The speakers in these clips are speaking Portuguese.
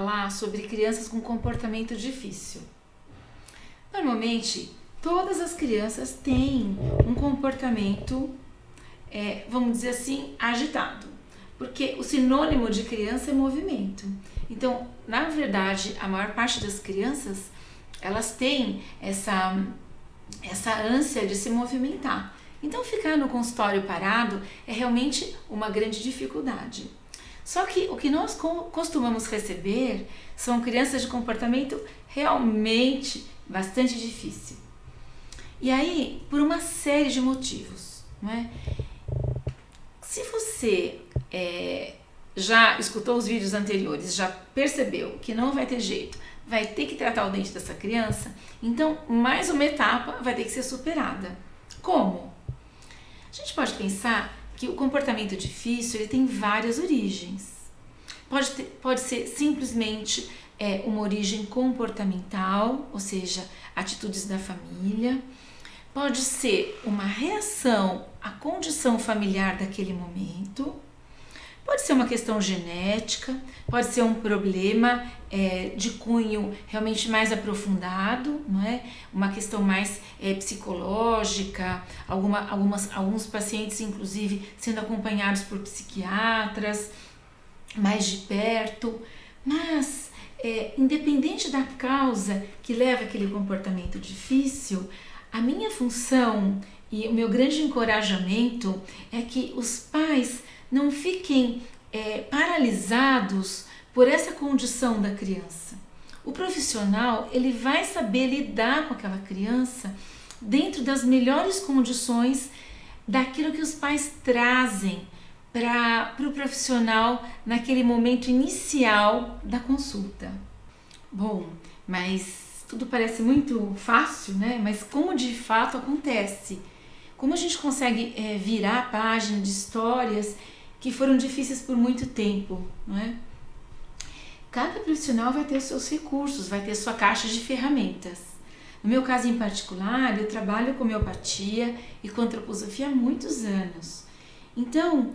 falar sobre crianças com comportamento difícil. Normalmente, todas as crianças têm um comportamento, vamos dizer assim, agitado, porque o sinônimo de criança é movimento. Então, na verdade, a maior parte das crianças, elas têm essa ânsia de se movimentar. Então, ficar no consultório parado é realmente uma grande dificuldade. Só que o que nós costumamos receber são crianças de comportamento realmente bastante difícil. E aí, por uma série de motivos, não é? Se você já escutou os vídeos anteriores, já percebeu que não vai ter jeito, vai ter que tratar o dente dessa criança, então mais uma etapa vai ter que ser superada. Como? A gente pode pensar que o comportamento difícil ele tem várias origens. Pode ser simplesmente uma origem comportamental, ou seja, atitudes da família. Pode ser uma reação à condição familiar daquele momento. Pode ser uma questão genética, pode ser um problema de cunho realmente mais aprofundado, não é? Uma questão mais psicológica, alguns pacientes inclusive sendo acompanhados por psiquiatras mais de perto, mas independente da causa que leva aquele comportamento difícil, a minha função e o meu grande encorajamento é que os pais não fiquem paralisados por essa condição da criança. O profissional ele vai saber lidar com aquela criança dentro das melhores condições daquilo que os pais trazem para o profissional naquele momento inicial da consulta. Bom, mas tudo parece muito fácil, né? Mas como de fato acontece? Como a gente consegue virar a página de histórias que foram difíceis por muito tempo, não é? Cada profissional vai ter os seus recursos, vai ter sua caixa de ferramentas. No meu caso em particular, eu trabalho com homeopatia e com antroposofia há muitos anos. Então,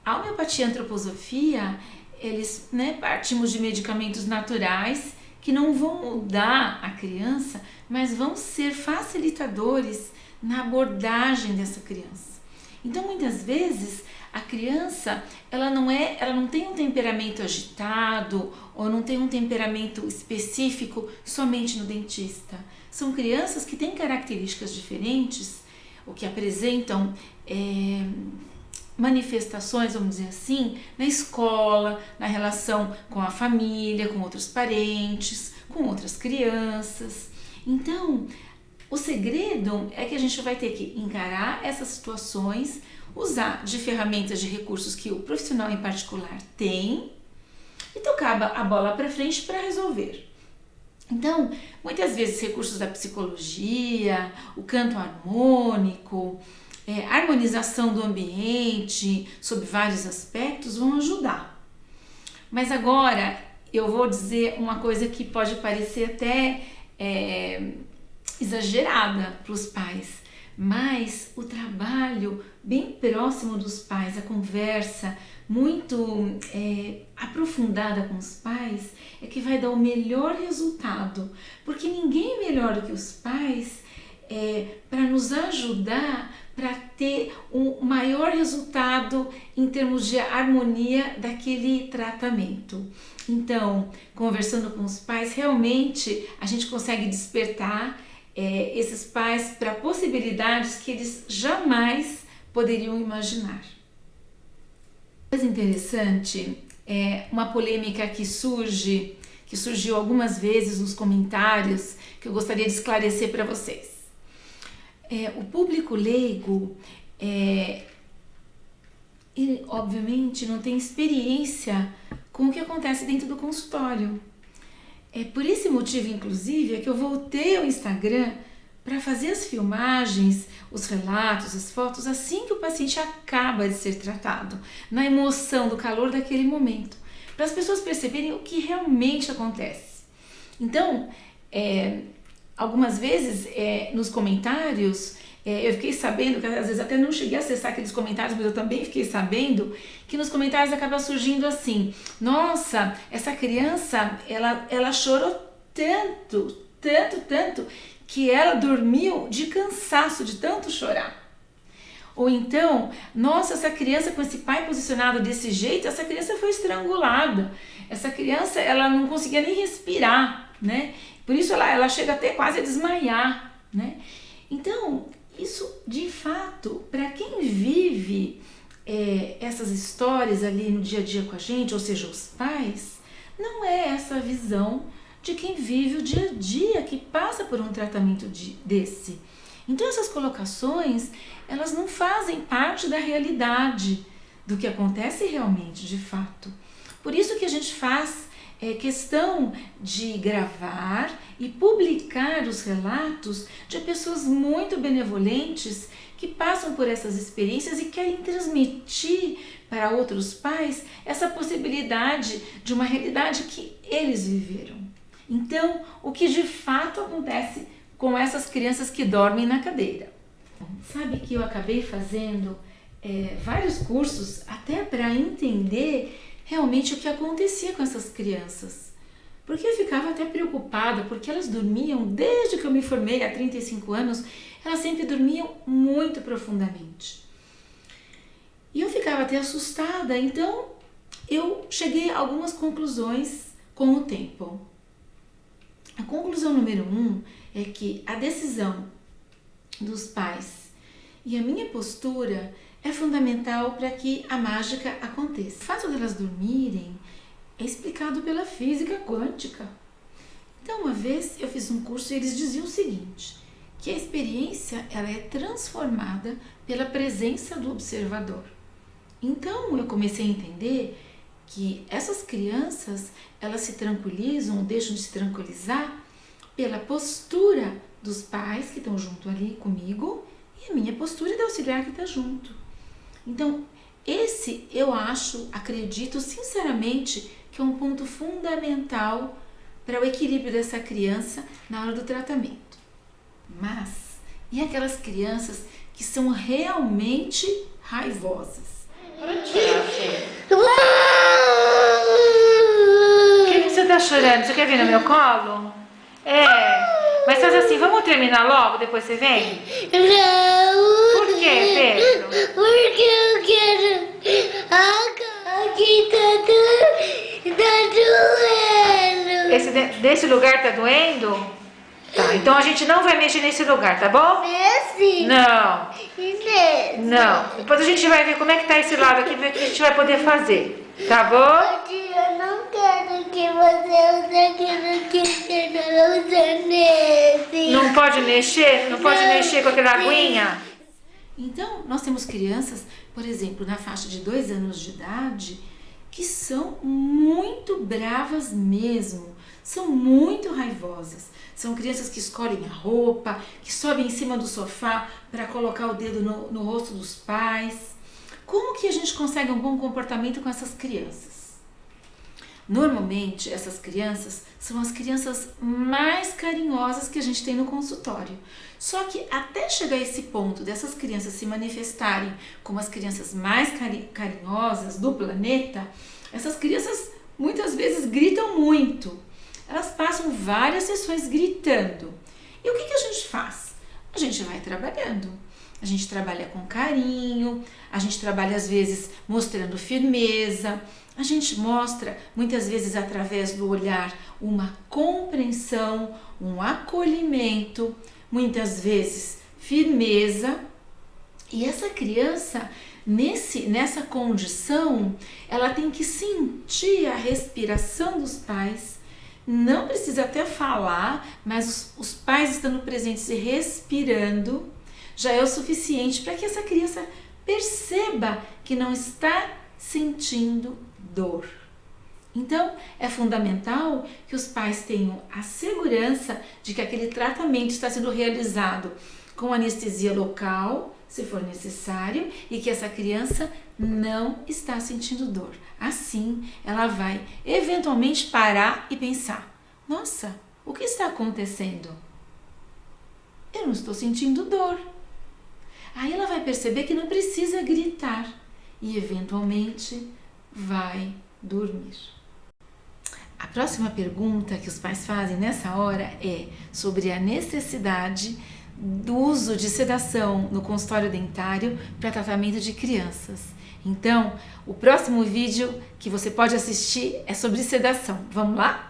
a homeopatia e a antroposofia, eles partimos de medicamentos naturais que não vão mudar a criança, mas vão ser facilitadores na abordagem dessa criança. Então, muitas vezes, a criança, ela não tem um temperamento agitado ou não tem um temperamento específico somente no dentista. São crianças que têm características diferentes, ou que apresentam manifestações, vamos dizer assim, na escola, na relação com a família, com outros parentes, com outras crianças. Então, o segredo é que a gente vai ter que encarar essas situações, usar de ferramentas, de recursos que o profissional em particular tem e tocar a bola para frente para resolver. Então, muitas vezes recursos da psicologia, o canto harmônico, a harmonização do ambiente sob vários aspectos vão ajudar. Mas agora eu vou dizer uma coisa que pode parecer até exagerada para os pais, mas o trabalho bem próximo dos pais, a conversa muito aprofundada com os pais é que vai dar o melhor resultado, porque ninguém é melhor do que os pais para nos ajudar para ter um maior resultado em termos de harmonia daquele tratamento. Então, conversando com os pais, realmente a gente consegue despertar esses pais para possibilidades que eles jamais poderiam imaginar. Coisa interessante é uma polêmica que surgiu algumas vezes nos comentários, que eu gostaria de esclarecer para vocês. O público leigo, ele obviamente não tem experiência com o que acontece dentro do consultório. Por esse motivo, inclusive, é que eu voltei ao Instagram para fazer as filmagens, os relatos, as fotos, assim que o paciente acaba de ser tratado, na emoção, do calor daquele momento, para as pessoas perceberem o que realmente acontece. Então, algumas vezes nos comentários Eu fiquei sabendo, que às vezes até não cheguei a acessar aqueles comentários, mas eu também fiquei sabendo que nos comentários acaba surgindo assim: nossa, essa criança, ela chorou tanto, tanto, tanto, que ela dormiu de cansaço de tanto chorar. Ou então, nossa, essa criança com esse pai posicionado desse jeito, essa criança foi estrangulada. Essa criança, ela não conseguia nem respirar, né? Por isso ela chega até quase a desmaiar, né? Então, isso de fato, para quem vive essas histórias ali no dia a dia com a gente, ou seja, os pais, não é essa a visão de quem vive o dia a dia, que passa por um tratamento desse. Então essas colocações, elas não fazem parte da realidade do que acontece realmente, de fato. Por isso que a gente faz questão de gravar e publicar os relatos de pessoas muito benevolentes que passam por essas experiências e querem transmitir para outros pais essa possibilidade de uma realidade que eles viveram. Então, o que de fato acontece com essas crianças que dormem na cadeira? Sabe que eu acabei fazendo vários cursos até para entender realmente o que acontecia com essas crianças. Porque eu ficava até preocupada, porque elas dormiam, desde que eu me formei há 35 anos, elas sempre dormiam muito profundamente. E eu ficava até assustada, então eu cheguei a algumas conclusões com o tempo. A conclusão número 1 é que a decisão dos pais e a minha postura é fundamental para que a mágica aconteça. O fato de elas dormirem é explicado pela física quântica. Então, uma vez eu fiz um curso e eles diziam o seguinte, que a experiência ela é transformada pela presença do observador. Então, eu comecei a entender que essas crianças, elas se tranquilizam ou deixam de se tranquilizar pela postura dos pais que estão junto ali comigo e a minha postura da auxiliar que está junto. Então, esse eu acredito sinceramente que é um ponto fundamental para o equilíbrio dessa criança na hora do tratamento. Mas, e aquelas crianças que são realmente raivosas? Por que você está chorando? Você quer vir no meu colo? Mas faz assim, vamos terminar logo, depois você vem? Não! Por quê, Pedro? Porque eu quero. Aqui tá doendo. Desse lugar tá doendo? Tá, então a gente não vai mexer nesse lugar, tá bom? Nesse? Não, E nesse? não. Depois a gente vai ver como é que tá esse lado aqui, ver o que a gente vai poder fazer, tá bom? Eu não quero que você use aquilo que você não usa nesse. Não pode mexer? Não pode Não, mexer com aquela sim. aguinha? Então, nós temos crianças, por exemplo, na faixa de 2 anos de idade, que são muito bravas mesmo, são muito raivosas. São crianças que escolhem a roupa, que sobem em cima do sofá para colocar o dedo no rosto dos pais. Como que a gente consegue um bom comportamento com essas crianças? Normalmente, essas crianças são as crianças mais carinhosas que a gente tem no consultório. Só que até chegar a esse ponto dessas crianças se manifestarem como as crianças mais carinhosas do planeta, essas crianças muitas vezes gritam muito. Elas passam várias sessões gritando. E o que a gente faz? A gente vai trabalhando. A gente trabalha com carinho, a gente trabalha às vezes mostrando firmeza, a gente mostra muitas vezes através do olhar uma compreensão, um acolhimento, muitas vezes firmeza. E essa criança, nessa condição, ela tem que sentir a respiração dos pais. Não precisa até falar, mas os pais estando presentes e respirando já é o suficiente para que essa criança perceba que não está sentindo dor. Então, é fundamental que os pais tenham a segurança de que aquele tratamento está sendo realizado com anestesia local, se for necessário, e que essa criança não está sentindo dor. Assim, ela vai eventualmente parar e pensar: nossa, o que está acontecendo? Eu não estou sentindo dor. Aí ela vai perceber que não precisa gritar e eventualmente vai dormir. A próxima pergunta que os pais fazem nessa hora é sobre a necessidade do uso de sedação no consultório dentário para tratamento de crianças. Então, o próximo vídeo que você pode assistir é sobre sedação. Vamos lá?